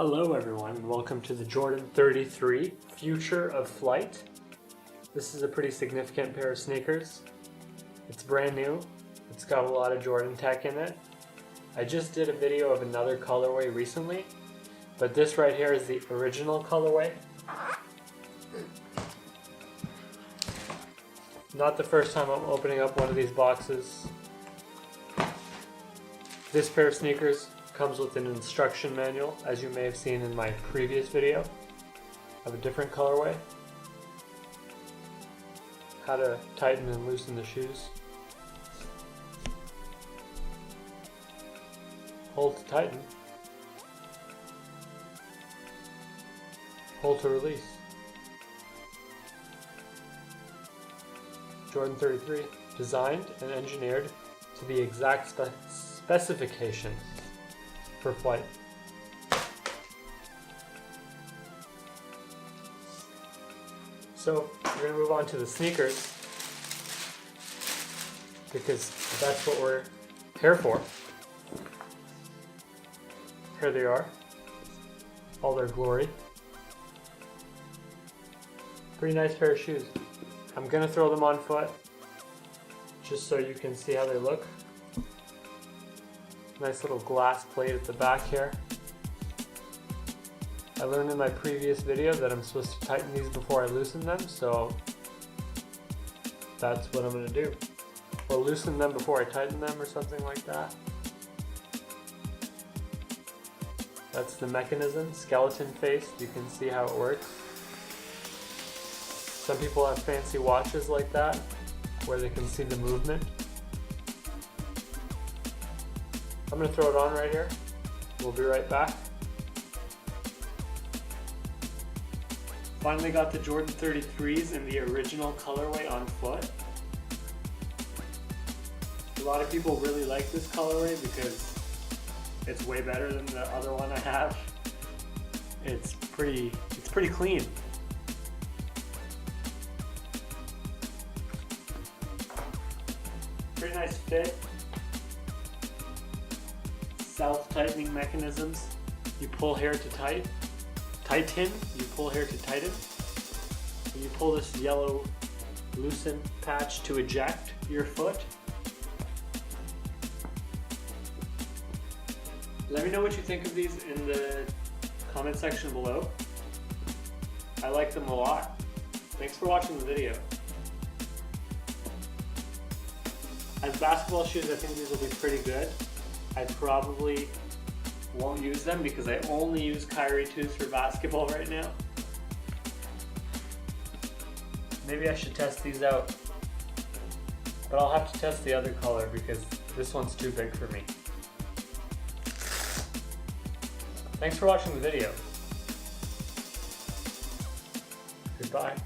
Hello everyone and welcome to the Jordan 33 Future of Flight. This is a pretty significant pair of sneakers. It's brand new. It's got a lot of Jordan tech in it. I just did a video of another colorway recently, but this right here is the original colorway. Not the first time I'm opening up one of these boxes. This pair of sneakers comes with an instruction manual, as you may have seen in my previous video of a different colorway. How to tighten and loosen the shoes. Hold to tighten. Hold to release. Jordan 33, designed and engineered to the exact specifications for flight. So we're going to move on to the sneakers because that's what we're here for. Here they are, all their glory. Pretty nice pair of shoes. I'm going to throw them on foot just so you can see how they look. Nice little glass plate at the back here. I learned in my previous video that I'm supposed to tighten these before I loosen them, so that's what I'm going to do. Or loosen them before I tighten them or something like that. That's the mechanism, skeleton face. You can see how it works. Some people have fancy watches like that where they can see the movement. I'm going to throw it on right here. We'll be right back. Finally got the Jordan 33s in the original colorway on foot. A lot of people really like this colorway because it's way better than the other one I have. It's pretty clean. Pretty nice fit. Self-tightening mechanisms. You pull here to tighten, you pull here to tighten, and you pull this yellow loosen patch to eject your foot. Let me know what you think of these in the comment section below. I like them a lot. Thanks for watching the video. As basketball shoes, I think these will be pretty good. I probably won't use them because I only use Kyrie 2s for basketball right now. Maybe I should test these out. But I'll have to test the other color because this one's too big for me. Thanks for watching the video. Goodbye.